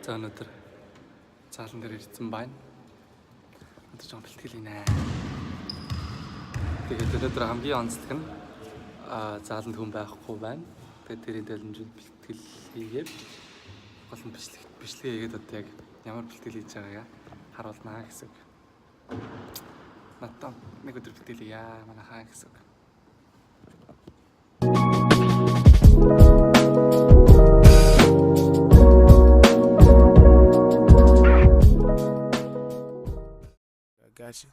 За өнөөдөр заалан дээр ирсэн байна. Өнөөдөр жоо бэлтгэлийнэ. Тэгээд өнөөдөр хамгийн онцлог нь зааланд хүн байхгүй байна. Тэгээд тэрийн төлөмжөнд бэлтгэл хийгээд гол нь бичлэгээ хийгээд одоо яг ямар бэлтгэл хийж байгаагаа харуулнаа гэсэн үг. Натаа нэг өдөр бэлтгэл яа манайхаа гэсэн үг. Gotcha.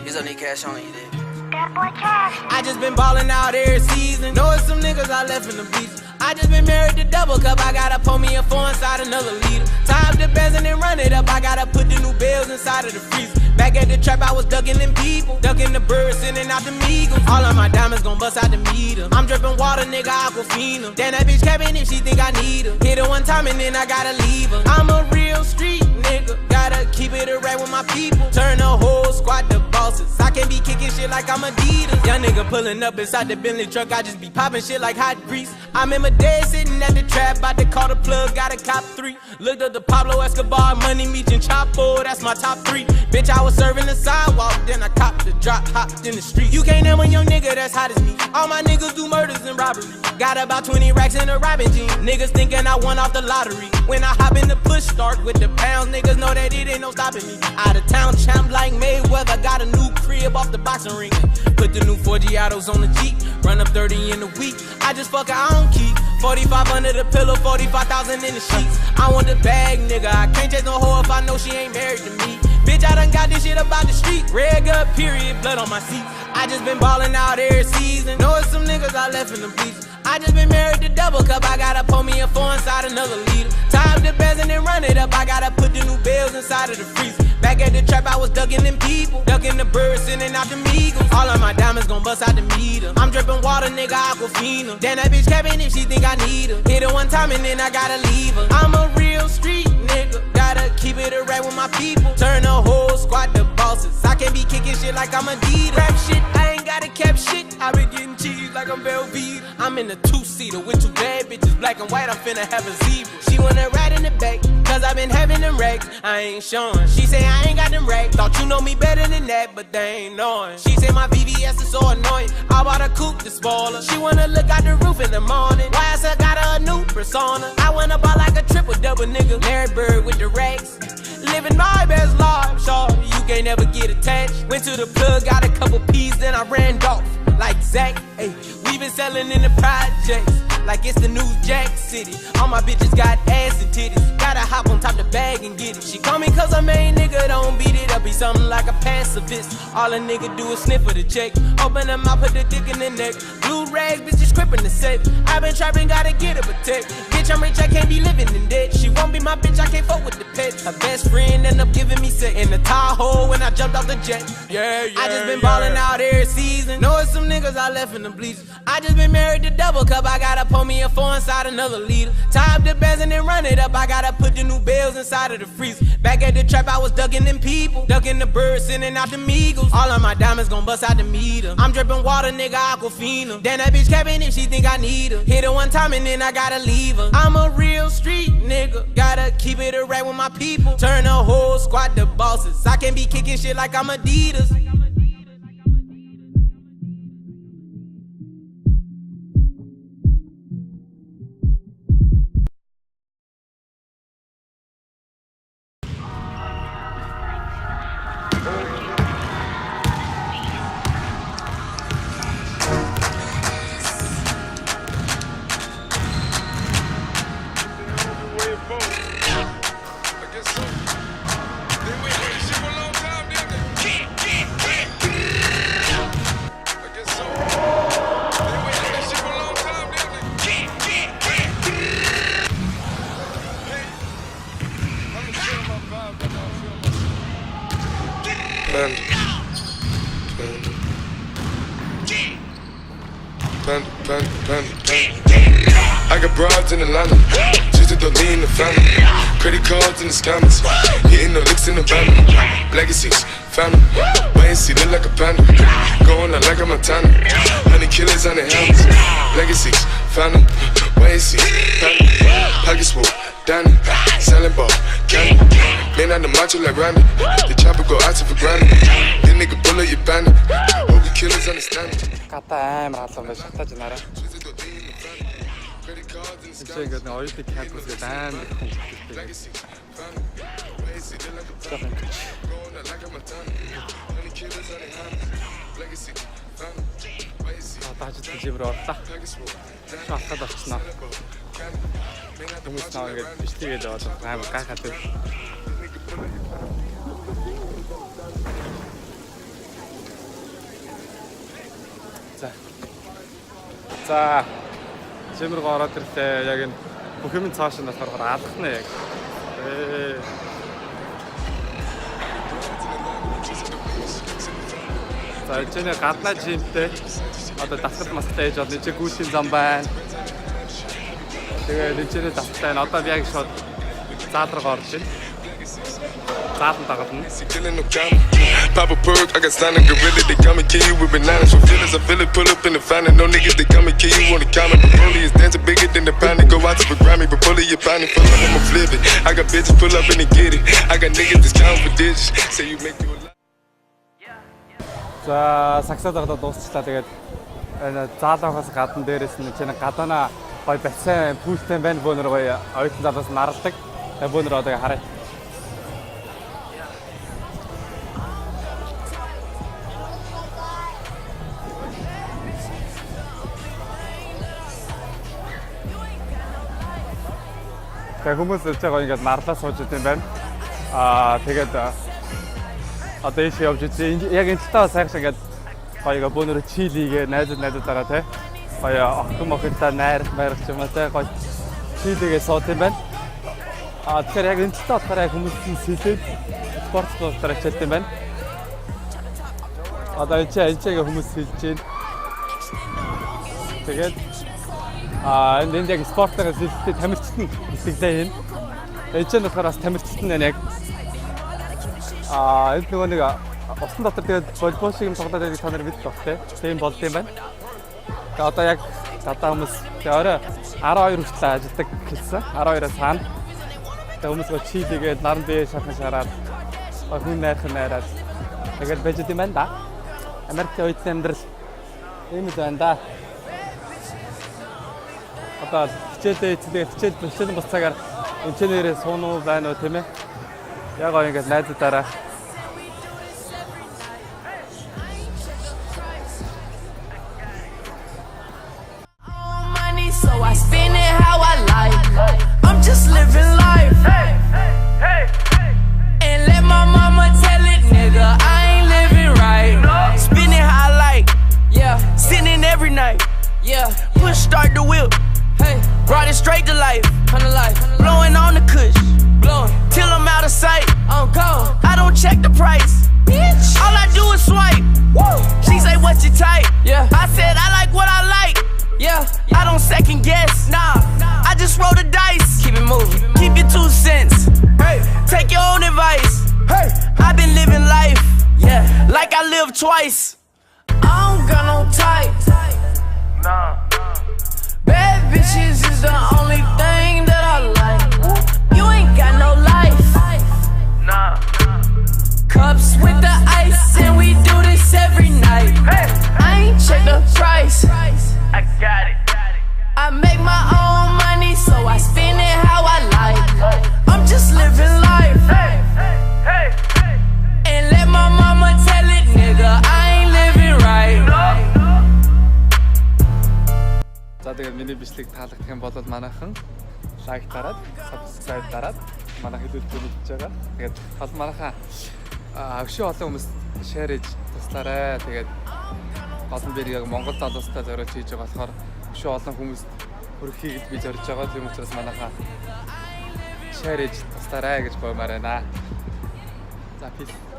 Here's only cash on you there. That boy cash. I just been ballin' out every season. Know it's some niggas I left in the beach. I just been married to double cup. I gotta pour me a 4 inside another liter. Tie up the bands and then run it up. I gotta put the new bills inside of the freezer. Back at the trap, I was ducking them people. Ducking the birds, sending out the Migos. All of my diamonds gon' bust out the meter. I'm dripping water, nigga, Aquafina. Damn, that bitch capping if she think I need her. Hit her one time and then I gotta leave her. I'm a real street nigga. Gotta keep it a rap with my people. Turn the whole squad to bosses. I can't be kicking shit like I'm Adidas. Young nigga pulling up inside the Bentley truck. I just be popping shit like hot grease. I'm in my day sitting at the trap. About to call the plug, got a cop 3. Looked up the Pablo Escobar, Money Meech and Chapo. That's my top 3. Bitch, I was serving the sidewalk, then I copped the drop, hopped in the street. You can't name a young nigga that's hot as me. All my niggas do murders and robbery. Got about 20 racks in a robbing jean. Niggas thinking I won off the lottery. When I hop in the push start with the pounds, niggas know that it ain't no stopping me. Out of town champ like Mayweather, got a new crib off the boxing ring. Put the new 4G autos on the Jeep, run up 30 in a week. I just fuck her, I don't keep 45 under the pillow, 45,000 in the sheets. I want the bag, nigga. I can't chase no hoe if I know she ain't married to me. Bitch, I done got this shit about the street. Red gut, period, blood on my seat. I just been ballin' out every season. Know it's some niggas I left in the beach. I just been married to double cup. I gotta pour me a 4 inside another liter. Tie up the bands and then run it up. I gotta put the new bills inside of the freezer. Back at the trap, I was ducking them people. Ducking the birds, sending out the Migos. All of my diamonds gon' bust out the meter. I'm dripping water, nigga, Aquafina. Damn, that bitch capping if she think I need her. Hit her one time and then I gotta leave her. I'm a real street nigga. Gotta keep it a rap with my people. Turn the whole squad to bosses. I can't be kicking shit like I'm Adidas. Rap shit, I ain't gotta cap shit. I been getting cheese like I'm Velveeta. I'm in a 2-seater with 2 bad bitches, black and white. I'm finna have a zebra. She wanna ride in the back, cause I been having them racks. I ain't showing. She say I ain't got them racks. Thought you know me better than that, but they ain't knowing. She say my VVS is so annoying. I bought a coupe to spoil her. She wanna look out the roof in the morning. Why I said got her a new persona. I went up like a triple double nigga. Larry Bird with the racks. Living my best life, shorty, you can't never get attached. Went to the plug, got a couple P's, then I ran off like Zach. Ay, we been selling in the projects like it's the new Jack City. All my bitches got ass and titties. Gotta hop on top the bag and get it. She call me cause her main nigga don't beat it up. Be something like a pacifist. All a nigga do is sniff for the check. Open them out, put the dick in the neck. Blue rags, bitches crippin' the set. I been trapping, gotta get a protect. Bitch, I'm rich, I can't be living in debt. She won't be my bitch, I can't fuck with the pets. Her best friend end up giving me set in the Tahoe when I jumped off the jet. Yeah, I just been ballin' out every season. Know it's some niggas I left in the bleachers. I just been married to double cup. I gotta pour me a 4 inside another liter. Tie up the bands and then run it up. I gotta put the new bills inside of the freezer. Back at the trap, I was ducking them people. Ducking the birds, sending out the Migos. All of my diamonds gon' bust out the meter. I'm dripping water, nigga, Aquafina. Damn, that bitch capping if she think I need her. Hit her one time and then I gotta leave her. I'm a real street nigga. Gotta keep it a rap with my people. Turn the whole squad to bosses. I can't be kicking shit like I'm Adidas. Panda. I got broads in Atlanta, just to lean the family. Credit cards and the scammers. Hitting the licks in the van. Legacies, family. Wait and see, look like a panda. Going out like a Montana. 100 killers on the helmets. Legacies, family. Wait and see, family. Pockets full, Danny. Selling ball, candy. Man on the macho like Randy. The chopper go out to for granted. This nigga pull up your bandit. Hope the killers understand it. Гата амар халуун байж шатааж нараа. Эцэг ингээд оюутны кампус гэдэг амар хүн хэрэгтэй. Тааж тиймэр орлаа. Шалтгаан болчихноо. Хүмүүс наа ингээд бичлэгээл болоо амар гайхаад байна. За чимэр гороод ирлээ. Яг энэ бүх юм цааш нь болохоор алхна яг. За энэ гаднаа жимтэй одоо дасгал мастай ээж бол нэг гүйцийн зам байна. Тэгээ энэ дасгалтай нь одоо яг шууд заалраг орж байна. Заалан дагална. Pop a perk, I got signed a gorilla. They come and kill you with bananas. For feelings, I feel it, pull up in the fountain. No niggas, they come and kill you on the counter. But Broly is dancing bigger than the pound. Go out to the Grammy, but pull it, you're pounding. Fuck up, I'ma flip it. I got bitches, pull up and they get it. I got niggas that's counting for digits. Say you make you a lot. За саксаа дагаад дуусчлаа. Тэгээд энэ заалаахаас гадна дээрээс нь чинь гадаана гой бацсан пүүлтэй байна. Бөөнөр гоё оюутан залуус наралдаг. Бөөнөр одоо харъя. Тэгээ хүмүүс л цагаа ингээд нарлаа сууж идэм байна. Тэгээд одоо ийш явж үзье. Яг энэ талаа сайхан ингээд гоё бөөнөр чилигээ найзуудаараа те. Гоё охин охинтой найр байрах юм аа те. Гоё чилигээ сууд юм байна. Тэгэхээр яг энэ талаа болохоор яг хүмүүсийн сэлээд спорт талаар хичээлт юм байна. Одоо энэ хүмүүс хэлж байна. Тэгээд энд яг спортоор зэлтэй тамирчид нь хэсэгдээ юм. Энд ч болохоор бас тамирчид нь яг энд нөгөө нэг усан дотор тэгээд волейбол шиг юм тоглоод байгааг та нар мэддэг бах те. Тийм болд юм байна. Тэгээд одоо яг гадаа хүмүүс орой 12 хүртэл ажилладаг гэсэн. 12-аас цаана. Тэгээд хүмүүс гоо чилигээд наран бие шахах шараад хүн найраад тэгээд байж идэм байна да. Америкийн оюутны амьдрал ийм л байна да. Одоо хичээл бэлчээлийн бас цагаар инженерээ суунуу байна уу тийм ээ. Яг гоо ингээд найзуудаараа so I spend it how I like. I'm just living life. And let my mama tell it, nigga, I ain't living right. Spend it how I like. Yeah, sinning every night. Yeah, push start the wheel. Hey, brought it straight to life. Blowing on the kush. Blowing till I'm out of sight. I'm gone. I don't check the price. Bitch. All I do is swipe. Woo. She say, what's your type? Yeah. I said, I like what I like. Yeah, I don't second guess. Nah, I just roll the dice. Keep it moving. Keep your 2 cents. Hey, take your own advice. Hey, I've been living life. Yeah, like I lived twice. I don't got no type. Nah. Bad bitches is the only thing that I like. You ain't got no life. Nah. Cups with the ice and we do this every night. I ain't check the price. I got it. I make my own money, so I spend it how I like. I'm just living life. And let my mama tell it, nigga, I ain't living right. За тэгээд миний бичлэг таалагдах юм бол манайхан лайк дараад, subscribe дараад манай хэлүүлбэр мэдж байгаа. Тэгээд бол манайхаа өшөө олон хүмүүс share хийж туслаарай. Тэгээд олон бэр яг Монгол залуустай зориулж хийж байгаа болохоор өшөө олон хүмүүс хөрөхийг би зорж байгаа. Тийм учраас манайхаа share хийж туслаарай гэж боомаар байна. За peace.